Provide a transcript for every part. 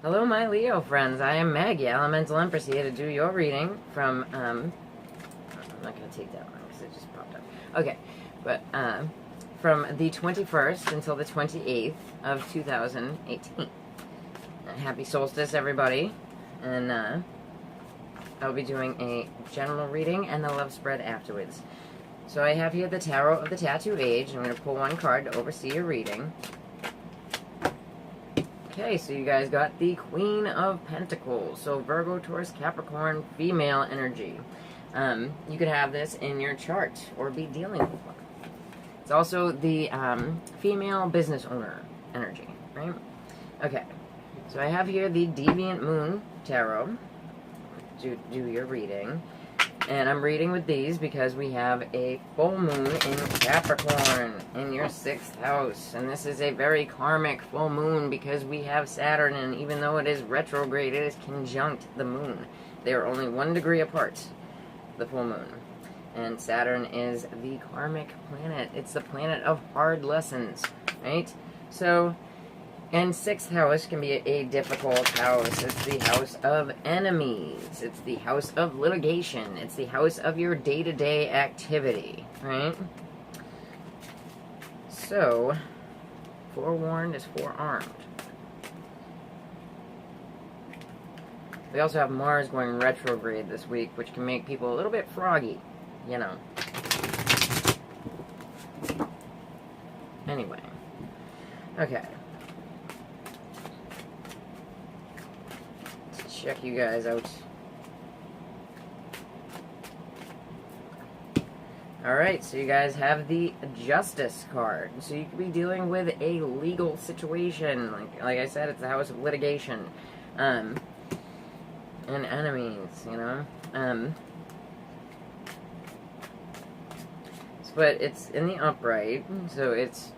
Hello, my Leo friends. I am Maggie, Elemental Empress, here to do your reading from, I'm not going to take that one because it just popped up. Okay, but, from the 21st until the 28th of 2018. Happy solstice, everybody. And, I'll be doing a general reading and the love spread afterwards. So I have here the Tarot of the Tattoo Age. I'm going to pull one card to oversee your reading. Okay, so you guys got the Queen of Pentacles. So Virgo, Taurus, Capricorn, female energy. You could have this in your chart or be dealing with one. It's also the female business owner energy, right? Okay, so I have here the Deviant Moon Tarot to do your reading. And I'm reading with these because we have a full moon in Capricorn in your 6th house. And this is a very karmic full moon because we have Saturn, and even though it is retrograde, it is conjunct the moon. They are only 1 degree apart, the full moon. And Saturn is the karmic planet. It's the planet of hard lessons, right? So, and 6th house can be a difficult house. It's the house of enemies. It's the house of litigation. It's the house of your day-to-day activity, right? So, forewarned is forearmed. We also have Mars going retrograde this week, which can make people a little bit froggy, you know. Anyway. Okay. Check you guys out. Alright, so you guys have the Justice card. So you could be dealing with a legal situation. Like I said, it's the house of litigation. And enemies, you know. But it's in the upright, so it's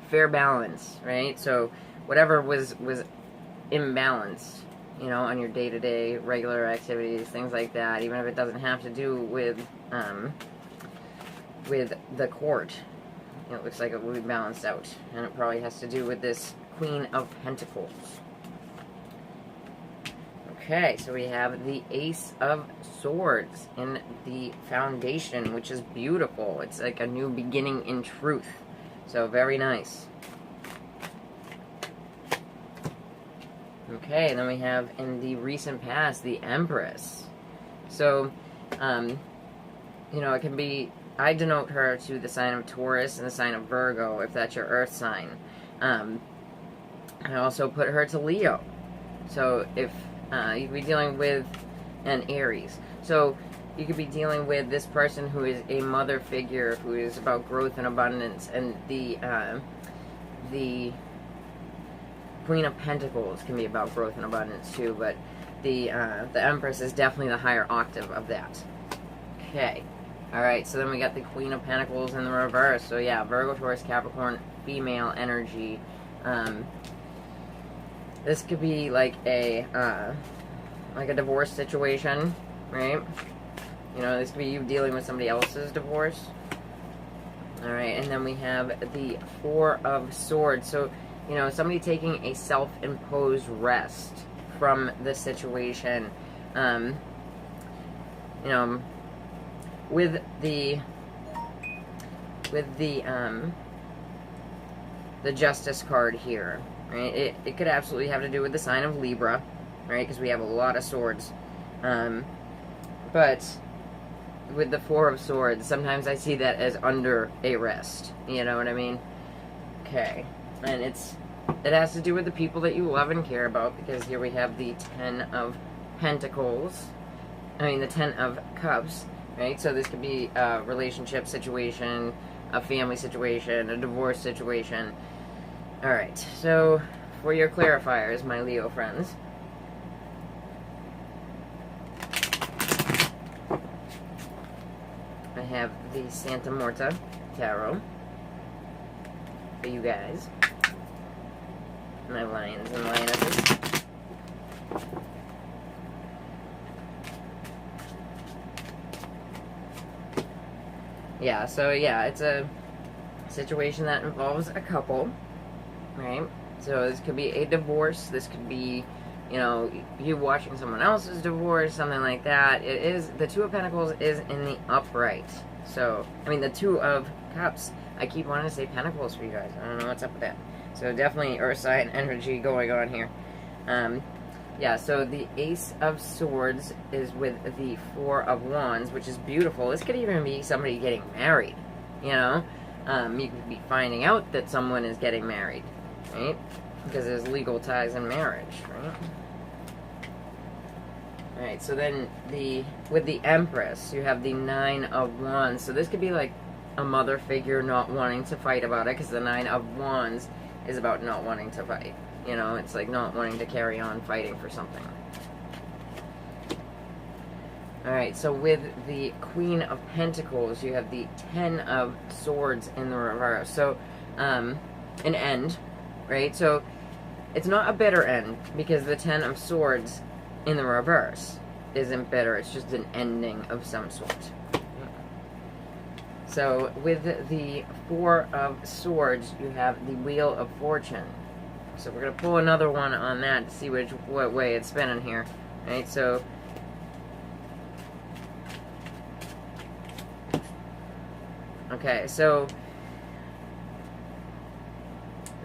fair balance, right? So whatever was imbalanced, you know, on your day-to-day regular activities, things like that, even if it doesn't have to do with the court, it looks like it will be balanced out, and it probably has to do with this Queen of Pentacles. Okay, so we have the Ace of Swords in the foundation, which is beautiful. It's like a new beginning in truth, so very nice. Okay, then we have in the recent past the Empress. So, you know, it can be, I denote her to the sign of Taurus and the sign of Virgo, if that's your earth sign. I also put her to Leo. So if you could be dealing with an Aries. So you could be dealing with this person who is a mother figure, who is about growth and abundance, and the Queen of Pentacles can be about growth and abundance too, but the Empress is definitely the higher octave of that. Okay. Alright, so then we got the Queen of Pentacles in the reverse. So yeah, Virgo, Taurus, Capricorn, female energy. This could be like a divorce situation, right? You know, this could be you dealing with somebody else's divorce. Alright, and then we have the Four of Swords. So, you know, somebody taking a self-imposed rest from the situation. You know, with the Justice card here, right? It could absolutely have to do with the sign of Libra, right? Because we have a lot of swords. But with the Four of Swords, sometimes I see that as under a rest. You know what I mean? Okay. And it has to do with the people that you love and care about, because here we have the Ten of Pentacles. I mean, the Ten of Cups, right? So this could be a relationship situation, a family situation, a divorce situation. Alright, so for your clarifiers, my Leo friends. I have the Santa Morta Tarot for you guys. My lions and lionesses. Yeah, so yeah, it's a situation that involves a couple, right? So this could be a divorce, this could be you know, you watching someone else's divorce, something like that. It is, the Two of Pentacles is in the upright. So, I mean, the Two of Cups. I keep wanting to say Pentacles for you guys. I don't know what's up with that. So definitely Earth sign energy going on here. Yeah, so the Ace of Swords is with the Four of Wands, which is beautiful. This could even be somebody getting married, you know? You could be finding out that someone is getting married, right? Because there's legal ties in marriage, right? Alright, so then with the Empress, you have the Nine of Wands. So this could be like a mother figure not wanting to fight about it, because the Nine of Wands is about not wanting to fight. You know, it's like not wanting to carry on fighting for something. Alright, so with the Queen of Pentacles, you have the Ten of Swords in the reverse. So, an end, right? So, it's not a bitter end, because the Ten of Swords in the reverse isn't bitter. It's just an ending of some sort. So, with the Four of Swords, you have the Wheel of Fortune. So we're going to pull another one on that to see what way it's spinning here. Right, so... Okay, so...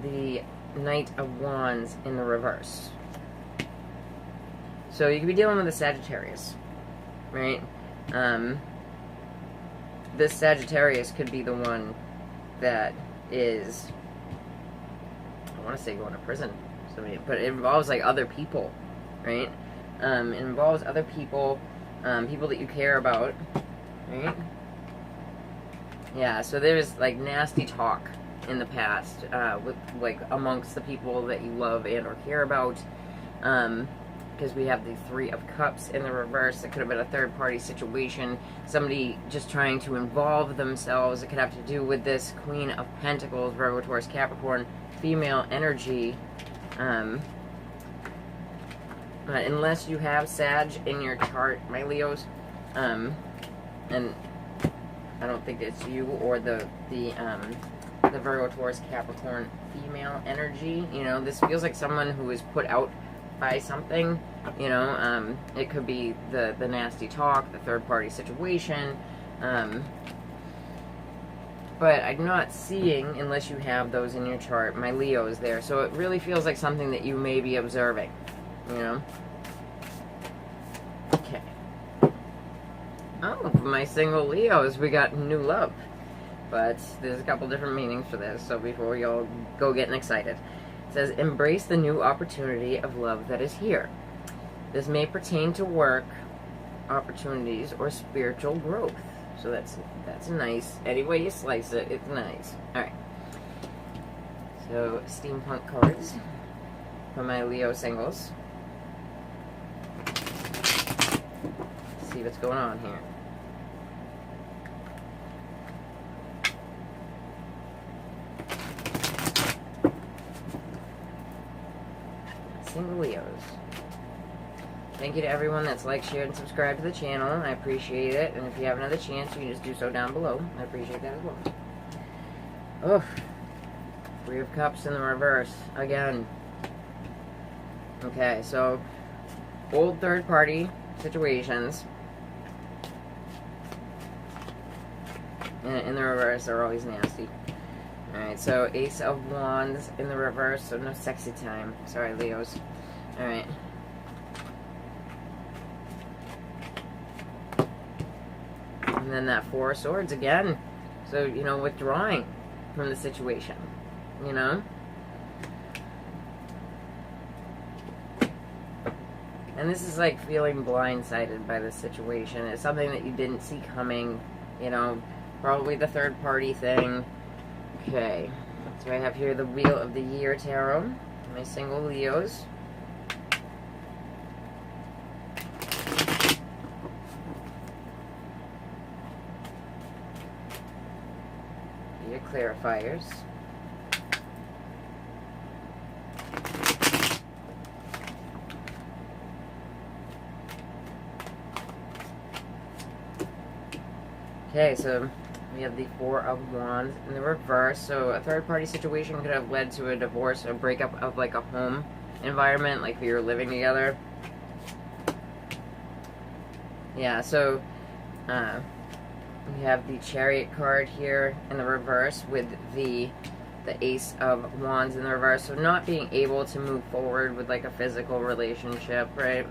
the Knight of Wands in the reverse. So you could be dealing with a Sagittarius. Right? This Sagittarius could be the one that is... I want to say going to prison, but it involves like other people, right? It involves other people, people that you care about, right? Yeah, so there's like nasty talk in the past, with like amongst the people that you love and or care about, because we have the Three of Cups in the reverse. It could have been a third-party situation, somebody just trying to involve themselves. It could have to do with this Queen of Pentacles, Virgo, Taurus, Capricorn, female energy. Unless you have Sag in your chart, my Leos, and I don't think it's you or the Virgo, Taurus, Capricorn female energy. You know, this feels like someone who is put out by something. You know, it could be the nasty talk, the third party situation. But I'm not seeing, unless you have those in your chart, my Leos there. So it really feels like something that you may be observing, you know? Okay. Oh, for my single Leos, we got new love. But there's a couple different meanings for this, so before we all go getting excited. It says, embrace the new opportunity of love that is here. This may pertain to work, opportunities, or spiritual growth. So that's nice. Any way you slice it, it's nice. Alright. So, steampunk cards for my Leo singles. Let's see what's going on here. Single Leos. Thank you to everyone that's liked, shared, and subscribed to the channel. I appreciate it. And if you have another chance, you can just do so down below. I appreciate that as well. Oh, Three of Cups in the reverse. Again. Okay, so old third-party situations. In the reverse are always nasty. Alright, so Ace of Wands in the reverse, so no sexy time. Sorry, Leos. Alright. And then that Four of Swords again. So, you know, withdrawing from the situation. You know? And this is like feeling blindsided by this situation. It's something that you didn't see coming. You know, probably the third party thing. Okay. So I have here the Wheel of the Year Tarot. My single Leos. Your clarifiers. Okay, so we have the Four of Wands in the reverse. So a third-party situation could have led to a divorce, a breakup of like a home environment, like if you're living together. Yeah, so we have the Chariot card here in the reverse with the Ace of Wands in the reverse. So not being able to move forward with like a physical relationship, right?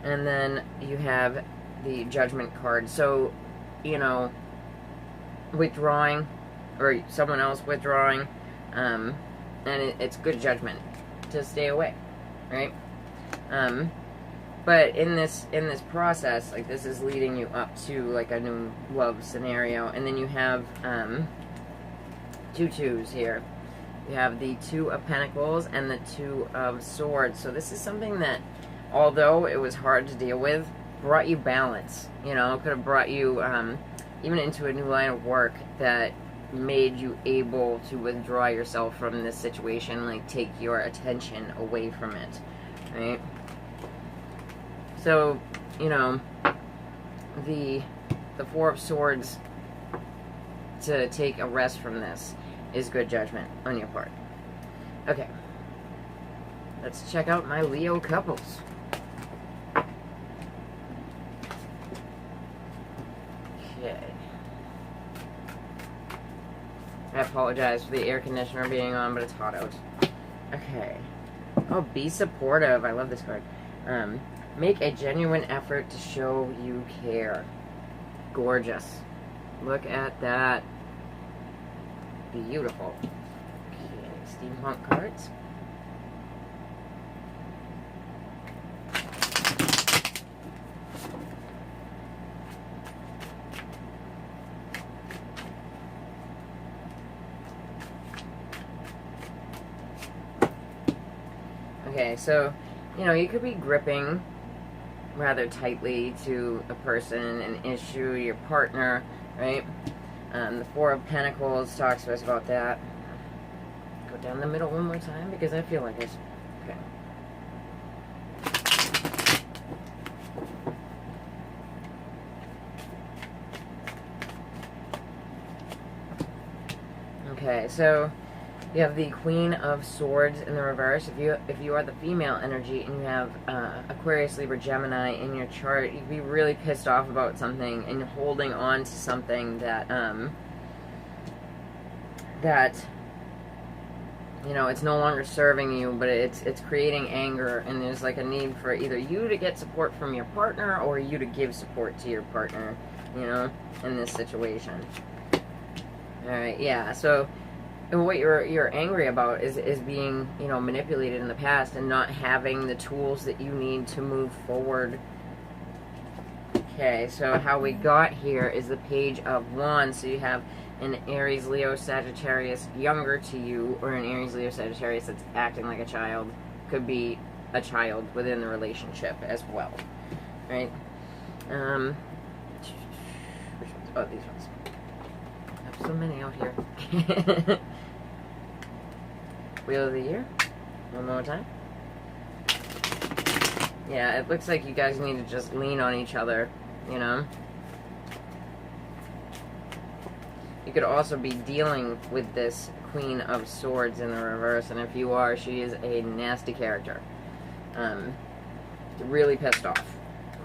And then you have the Judgment card. So, you know, withdrawing, or someone else withdrawing, and it's good judgment to stay away, right? But in this process, like, this is leading you up to like a new love scenario. And then you have two twos here. You have the Two of Pentacles and the Two of Swords. So this is something that, although it was hard to deal with, brought you balance. You know, it could have brought you even into a new line of work that made you able to withdraw yourself from this situation, like take your attention away from it, right? So, you know, the Four of Swords, to take a rest from this, is good judgment on your part. Okay. Let's check out my Leo couples. Okay. I apologize for the air conditioner being on, but it's hot out. Okay. Oh, be supportive. I love this card. Make a genuine effort to show you care. Gorgeous. Look at that. Beautiful. Okay, steampunk cards. Okay, so, you know, you could be gripping rather tightly to a person, an issue, your partner, right? The Four of Pentacles talks to us about that. Go down the middle one more time because I feel like it's... Okay. Okay, so you have the Queen of Swords in the reverse. If you are the female energy and you have Aquarius, Libra, Gemini in your chart, you'd be really pissed off about something and holding on to something that you know, it's no longer serving you, but it's creating anger, and there's like a need for either you to get support from your partner or you to give support to your partner, you know, in this situation. All right, yeah. So what you're angry about is being, you know, manipulated in the past and not having the tools that you need to move forward. Okay, so how we got here is the Page of Wands. So you have an Aries, Leo, Sagittarius younger to you, or an Aries, Leo, Sagittarius that's acting like a child. Could be a child within the relationship as well, right? Oh, these ones. I have so many out here. Wheel of the Year. One more time. Yeah, it looks like you guys need to just lean on each other, you know? You could also be dealing with this Queen of Swords in the reverse, and if you are, she is a nasty character. Really pissed off.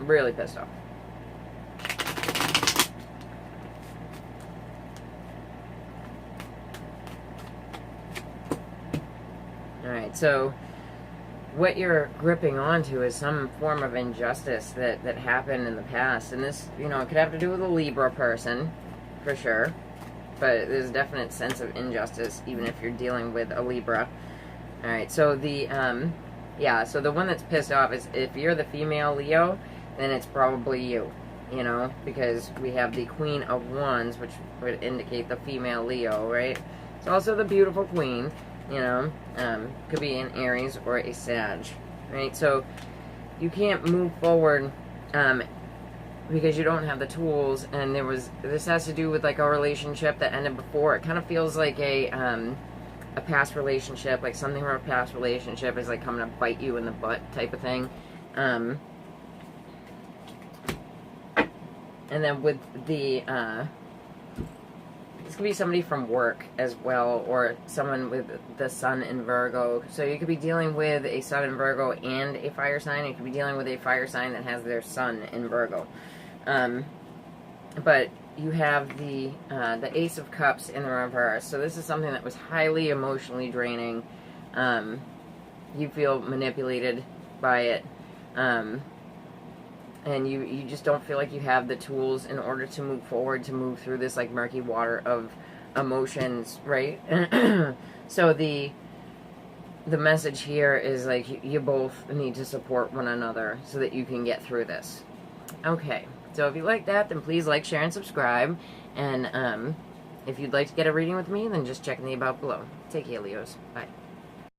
Really pissed off. Alright, so what you're gripping onto is some form of injustice that happened in the past. And this, you know, it could have to do with a Libra person, for sure. But there's a definite sense of injustice, even if you're dealing with a Libra. Alright, so the, yeah, so the one that's pissed off is, if you're the female Leo, then it's probably you, you know, because we have the Queen of Wands, which would indicate the female Leo, right? It's also the beautiful Queen. You know, could be an Aries or a Sag, right? So you can't move forward because you don't have the tools. And this has to do with like a relationship that ended before. It kind of feels like a past relationship, like something from a past relationship is like coming to bite you in the butt type of thing. And then with the This could be somebody from work as well, or someone with the sun in Virgo. So you could be dealing with a sun in Virgo and a fire sign. You could be dealing with a fire sign that has their sun in Virgo. But you have the Ace of Cups in the reverse. So this is something that was highly emotionally draining. You feel manipulated by it. And you just don't feel like you have the tools in order to move forward, to move through this like murky water of emotions, right? So the message here is like you both need to support one another so that you can get through this. Okay, so if you like that, then please like, share, and subscribe. And if you'd like to get a reading with me, then just check in the about below. Take care, Leos. Bye.